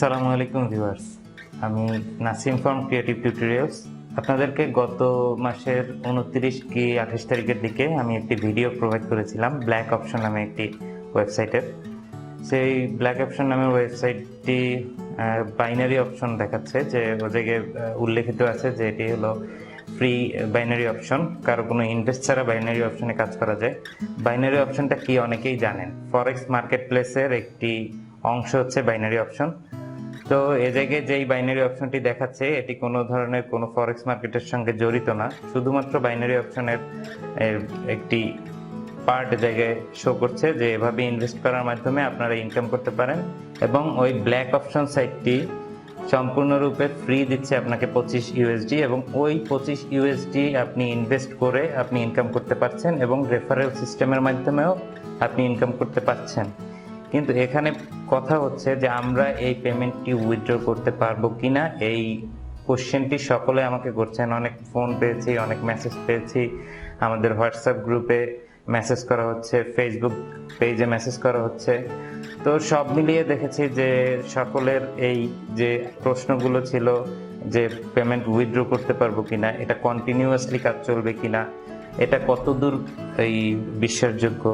আসসালামু আলাইকুম ভিউয়ার্স, আমি নাসিম ফ্রম ক্রিয়েটিভ টিউটোরিয়ালস। আপনাদেরকে গত মাসের 29 কি 28 তারিখের দিকে আমি একটি ভিডিও প্রোভাইড করেছিলাম ব্ল্যাক অপশন নামে একটি ওয়েবসাইটের। সেই ব্ল্যাক অপশন নামের ওয়েবসাইটটি বাইনারি অপশন দেখাচ্ছে, যে ও জায়গায় উল্লেখিত আছে যে এটি হলো ফ্রি বাইনারি অপশন, কারো কোনো ইনভেস্ট ছাড়া বাইনারি অপশনে কাজ করা যায়। বাইনারি অপশনটা কি অনেকেই জানেন, ফরেক্স মার্কেট প্লেসের একটি অংশ হচ্ছে বাইনারি অপশন। তো এ জায়গায় যেই বাইনারি অপশনটি দেখাচ্ছে এটি কোনো ধরনের কোনো ফরেক্স মার্কেটের সঙ্গে জড়িত না, শুধুমাত্র বাইনারি অপশনের একটি পার্ট জায়গায় শো করছে যে এভাবে ইনভেস্ট করার মাধ্যমে আপনারা ইনকাম করতে পারেন। এবং ওই ব্ল্যাক অপশন সাইটটি সম্পূর্ণরূপে ফ্রি দিচ্ছে আপনাকে 25 ইউএসডি, এবং ওই 25 ইউএসডি আপনি ইনভেস্ট করে আপনি ইনকাম করতে পারছেন, এবং রেফারেল সিস্টেমের মাধ্যমেও আপনি ইনকাম করতে পারছেন। কিন্তু এখানে কথা হচ্ছে যে আমরা এই পেমেন্টটি উইথড্র করতে পারবো কিনা, এই কোশ্চেনটি সকলে আমাকে করছেন। অনেক ফোন পেয়েছি, অনেক মেসেজ পেয়েছি, আমাদের হোয়াটসঅ্যাপ গ্রুপে মেসেজ করা হচ্ছে, ফেসবুক পেজে মেসেজ করা হচ্ছে। তো সব মিলিয়ে দেখেছি যে সকলের এই যে প্রশ্নগুলো ছিল যে পেমেন্ট উইথড্র করতে পারবো কিনা, এটা কন্টিনিউয়াসলি কাজ চলবে কিনা, এটা কতদূর এই বিশ্বাসযোগ্য,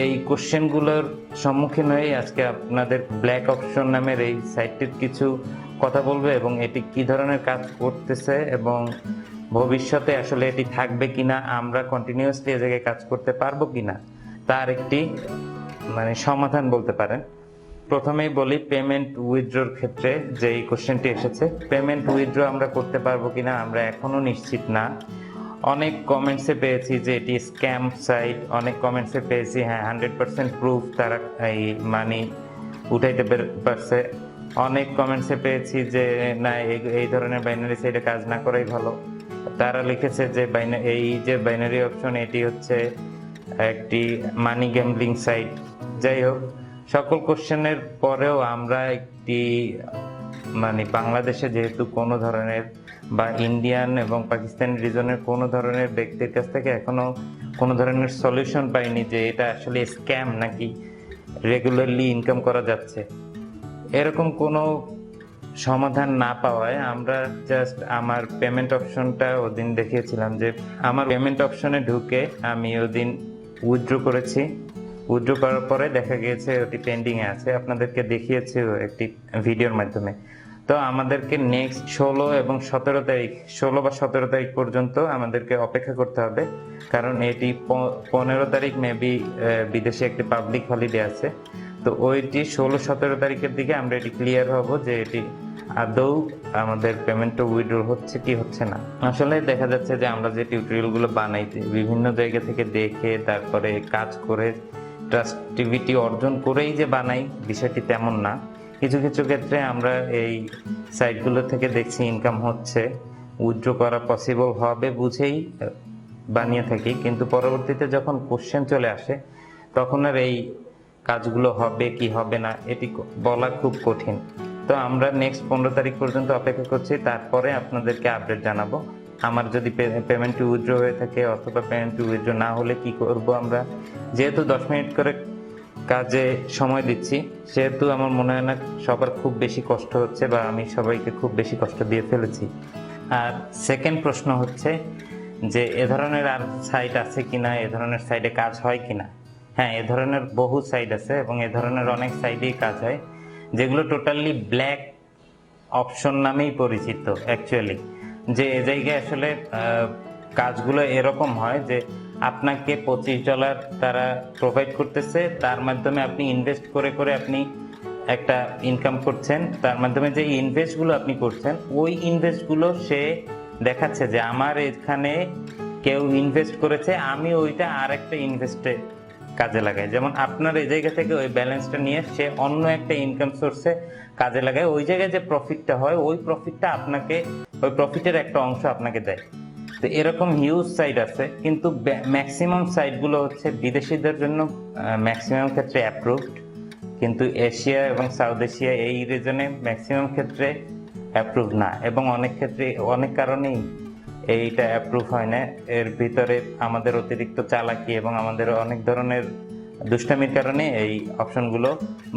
এই কোশ্চেনগুলোর সম্মুখীন হয়ে আজকে আপনাদের ব্ল্যাক অপশন নামের এই সাইটটির কিছু কথা বলবো, এবং এটি কি ধরনের কাজ করতেছে এবং ভবিষ্যতে আসলে এটি থাকবে কিনা, আমরা কন্টিনিউয়াসলি এ জায়গায় কাজ করতে পারবো কিনা, তার একটি সমাধান বলতে পারেন। প্রথমেই বলি পেমেন্ট উইথড্রর ক্ষেত্রে যে এই কোশ্চেনটি এসেছে, পেমেন্ট উইথড্র আমরা করতে পারবো কিনা আমরা এখনো নিশ্চিত না। অনেক কমেন্টসে পেয়েছি যে এটি স্ক্যাম সাইট, অনেক কমেন্টসে পেয়েছি হ্যাঁ 100% প্রুফ তারা এই মানি উঠাইতে পারছে, অনেক কমেন্টসে পেয়েছি যে না এই ধরনের বাইনারি সাইটে কাজ না করাই ভালো। তারা লিখেছে যে এই যে বাইনারি অপশন এটি হচ্ছে একটি মানি গ্যাম্বলিং সাইট। যাই হোক, সকল কোশ্চেনের পরেও আমরা একটি বাংলাদেশে যেহেতু কোনো ধরনের বা ইন্ডিয়ান এবং পাকিস্তানি রিজনের কোনো ধরনের ব্যক্তির কাছ থেকে এখনো কোনো ধরনের সলিউশন পাইনি যে এটা আসলে স্ক্যাম নাকি রেগুলারলি ইনকাম করা যাচ্ছে। এরকম কোনো সমাধান না পাওয়ায় আমরা জাস্ট আমার পেমেন্ট অপশনটা ওদিন দেখিয়েছিলাম যে আমার পেমেন্ট অপশনে ঢুকে আমি ওদিন উইথড্র করেছি। উইথড্র করার পরে দেখা গিয়েছে ওটি পেন্ডিংয়ে আছে, আপনাদেরকে দেখিয়েছি একটি ভিডিওর মাধ্যমে। তো আমাদেরকে নেক্সট 16 এবং 17 তারিখ, 16 বা 17 তারিখ পর্যন্ত আমাদেরকে অপেক্ষা করতে হবে, কারণ এটি 15 তারিখ মেবি বিদেশে একটি পাবলিক হলিডে আছে। তো ওইটি 16-17 তারিখের দিকে আমরা এটি ক্লিয়ার হব যে এটি আদৌ আমাদের পেমেন্টটা উইথড্র হচ্ছে কি হচ্ছে না। আসলে দেখা যাচ্ছে যে আমরা যে টিউটোরিয়ালগুলো বানাইতে বিভিন্ন জায়গা থেকে দেখে তারপরে কাজ করে ট্রাস্টিভিটি অর্জন করেই যে বানাই, বিষয়টি তেমন না। কিছু কিছু ক্ষেত্রে আমরা এই সাইটগুলো থেকে দেখছি ইনকাম হচ্ছে, উইথড্র করা পসিবল হবে বুঝেই বানিয়ে থাকি, কিন্তু পরবর্তীতে যখন কোশ্চেন চলে আসে তখন আর এই কাজগুলো হবে কি হবে না এটি বলা খুব কঠিন। তো আমরা নেক্সট 15 তারিখ পর্যন্ত অপেক্ষা করছি, তারপরে আপনাদেরকে আপডেট জানাবো। আমার যদি পেমেন্টটি উইথড্র হয়ে থাকে অথবা পেমেন্টটি উইথড্র না হলে কি করব আমরা, যেহেতু 10 মিনিট করে কাজে সময় দিচ্ছি সেহেতু আমার মনে হয় না সবার খুব বেশি কষ্ট হচ্ছে বা আমি সবাইকে খুব বেশি কষ্ট দিয়ে ফেলেছি। আর সেকেন্ড প্রশ্ন হচ্ছে যে এ ধরনের আর সাইট আছে কিনা, এ ধরনের সাইটে কাজ হয় কিনা। হ্যাঁ, এ ধরনের বহু সাইট আছে এবং এ ধরনের অনেক সাইটেই কাজ হয় যেগুলো টোটালি ব্ল্যাক অপশন নামেই পরিচিত অ্যাকচুয়ালি। যে এ জায়গায় আসলে কাজগুলো এরকম হয় যে আপনাকে $25 তারা প্রোভাইড করতেছে, তার মাধ্যমে আপনি ইনভেস্ট করে করে আপনি একটা ইনকাম করছেন। তার মাধ্যমে যে ইনভেস্টগুলো আপনি করছেন ওই ইনভেস্টগুলো সে দেখাচ্ছে যে আমার এখানে কেউ ইনভেস্ট করেছে, আমি ওইটা আর একটা ইনভেস্টে কাজে লাগাই। যেমন আপনার এই জায়গা থেকে ওই ব্যালেন্সটা নিয়ে সে অন্য একটা ইনকাম সোর্সে কাজে লাগায়, ওই জায়গায় যে প্রফিটটা হয় ওই প্রফিটটা আপনাকে, ওই প্রফিটের একটা অংশ আপনাকে দেয়। তো এরকম হিউজ সাইট আছে, কিন্তু ম্যাক্সিমাম সাইটগুলো হচ্ছে বিদেশিদের জন্য ম্যাক্সিমাম ক্ষেত্রে অ্যাপ্রুভড, কিন্তু এশিয়া এবং সাউথ এশিয়া এই রিজনে ম্যাক্সিমাম ক্ষেত্রে অ্যাপ্রুভ না, এবং অনেক ক্ষেত্রে অনেক কারণেই এইটা অ্যাপ্রুভ হয় না। এর ভিতরে আমাদের অতিরিক্ত চালাকি এবং আমাদের অনেক ধরনের দুষ্টামির কারণে এই অপশনগুলো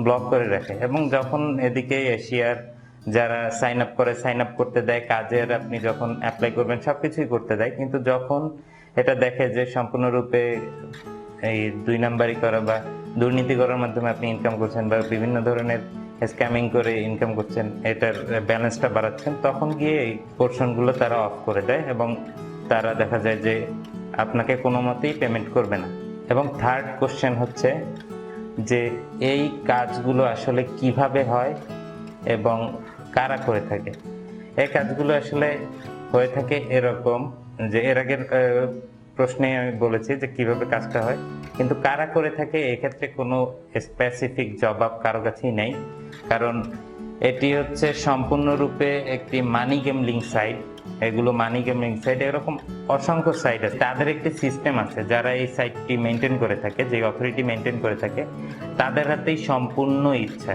ব্লক করে রাখে। এবং যখন এদিকে এশিয়ার যারা সাইন আপ করতে দেয়, কাজের আপনি যখন অ্যাপ্লাই করবেন সবকিছুই করতে দেয়, কিন্তু যখন এটা দেখে যে সম্পূর্ণরূপে এই 2 নাম্বারই করা বা দুর্নীতি করার মাধ্যমে আপনি ইনকাম করছেন বা বিভিন্ন ধরনের স্ক্যামিং করে ইনকাম করছেন, এটার ব্যালেন্সটা বাড়াচ্ছেন, তখন গিয়ে এই পোর্শনগুলো তারা অফ করে দেয় এবং তারা দেখা যায় যে আপনাকে কোনো মতেই পেমেন্ট করবে না। এবং থার্ড কোশ্চেন হচ্ছে যে এই কাজগুলো আসলে কিভাবে হয় এবং কারা করে থাকে। এই কাজগুলো আসলে হয়ে থাকে এরকম যে এর আগের প্রশ্নে আমি বলেছি যে কিভাবে কাজটা হয়, কিন্তু কারা করে থাকে এক্ষেত্রে কোনো স্পেসিফিক জবাব কারো কাছেই নেই, কারণ এটি হচ্ছে সম্পূর্ণরূপে একটি মানি গেমলিং সাইট। এগুলো মানি গেমলিং সাইট, এরকম অসংখ্য সাইট আছে, তাদের একটি সিস্টেম আছে যারা এই সাইটটি মেনটেন করে থাকে, যে অথরিটি মেনটেন করে থাকে, তাদের হাতেই সম্পূর্ণ ইচ্ছা।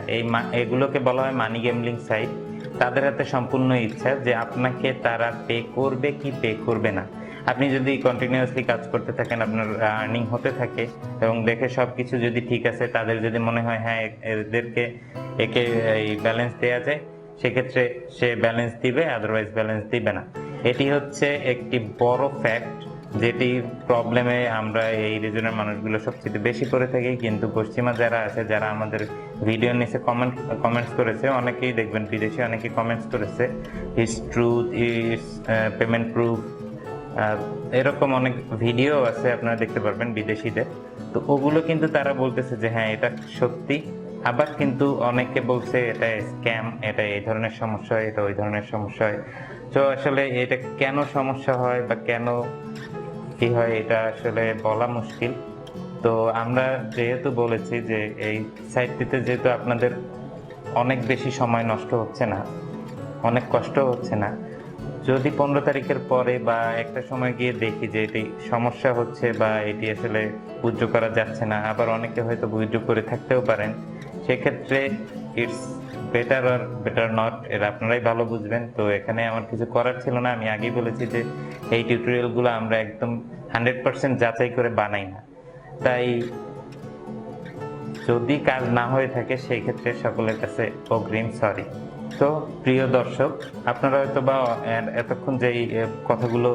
এগুলোকে বলা হয় মানি গেমলিং সাইট। তাদের হাতে সম্পূর্ণ ইচ্ছা যে আপনাকে তারা পে করবে কি পে করবে না। আপনি যদি কন্টিনিউয়াসলি কাজ করতে থাকেন, আপনার আর্নিং হতে থাকে এবং দেখে সবকিছু যদি ঠিক আছে, তাদের যদি মনে হয় হ্যাঁ একে এই ব্যালেন্স দেওয়া যায়, সেক্ষেত্রে সে ব্যালেন্স দিবে, আদারওয়াইজ ব্যালেন্স দিবে না। এটি হচ্ছে একটি বড় ফ্যাক্ট, যেটি প্রবলেমে আমরা এই রিজনের মানুষগুলো সবচেয়ে বেশি করে থাকি। কিন্তু পশ্চিমা যারা আছে, যারা আমাদের ভিডিও নিচে কমেন্টস করেছে, অনেকেই দেখবেন বিদেশি অনেকেই কমেন্টস করেছে is truth, is payment proof, এরকম অনেক ভিডিও আছে আপনারা দেখতে পারবেন বিদেশিদের। তো ওগুলো কিন্তু তারা বলতেছে যে হ্যাঁ এটা সত্যি, আবার কিন্তু অনেকে বলছে এটা স্ক্যাম, এটা এই ধরনের সমস্যা হয়, এটা ওই ধরনের সমস্যা হয়। তো আসলে এটা কেন সমস্যা হয় বা কেন কি হয় এটা আসলে বলা মুশকিল। তো আমরা যেহেতু বলেছি যে এই সাইটটিতে যেহেতু আপনাদের অনেক বেশি সময় নষ্ট হচ্ছে না, অনেক কষ্ট হচ্ছে না, যদি 15 তারিখের পরে বা একটা সময় গিয়ে দেখি যে এটি সমস্যা হচ্ছে বা এটি আসলে উইথড্র করা যাচ্ছে না, আবার অনেকে হয়তো উইথড্র করে থাকতেও পারেন, সেক্ষেত্রে it's better or better not, এর আপনারাই ভালো বুঝবেন। তো এখানে আমার কিছু করার ছিল না। আমি আগেই বলেছি যে এই টিউটোরিয়ালগুলো আমরা একদম 100% যাচাই করে বানাই না, তাই যদি কাজ না হয়ে থাকে সেই ক্ষেত্রে সকলের কাছে অগ্রিম সরি। তো প্রিয় দর্শক, আপনারা হয়তো বা এতক্ষণ যে কথাগুলো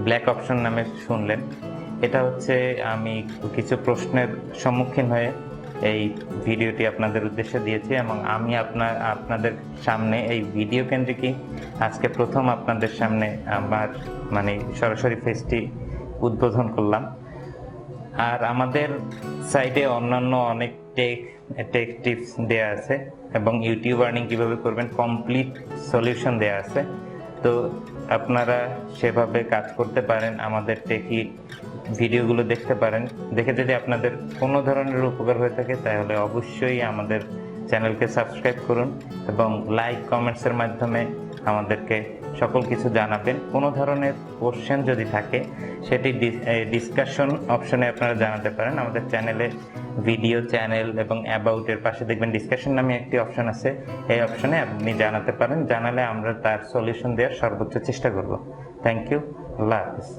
ব্ল্যাক অপশন নামে শুনলেন, এটা হচ্ছে আমি কিছু প্রশ্নের সম্মুখীন হয়ে এই ভিডিওটি আপনাদের উদ্দেশ্যে দিয়েছি এবং আমি আপনাদের সামনে এই ভিডিও কেন্দ্রিকই আজকে প্রথম আপনাদের সামনে আমার সরাসরি ফেসটি উদ্বোধন করলাম। আর আমাদের সাইটে অন্যান্য অনেক টেক টিপস দেয়া আছে এবং ইউটিউব আর্নিং কিভাবে করবেন কমপ্লিট সলিউশন দেয়া আছে। তো আপনারা সেভাবে কাজ করতে পারেন, আমাদের টেকি ভিডিওগুলো দেখতে পারেন। দেখে যদি আপনাদের কোনো ধরনের উপকার হয়ে থাকে তাহলে অবশ্যই আমাদের চ্যানেলকে সাবস্ক্রাইব করুন এবং লাইক কমেন্টসের মাধ্যমে আমাদেরকে সকল কিছু জানাবেন। কোনো ধরনের কোশ্চেন যদি থাকে সেটি ডিসকাশন অপশনে আপনারা জানাতে পারেন। আমাদের চ্যানেলে ভিডিও চ্যানেল এবং অ্যাবাউটের পাশে দেখবেন ডিসকাশন নামে একটি অপশন আছে, এই অপশনে আপনি জানাতে পারেন। জানালে আমরা তার সলিউশন দেওয়ার সর্বোচ্চ চেষ্টা করব। থ্যাংক ইউ, আল্লাহ হাফিজ।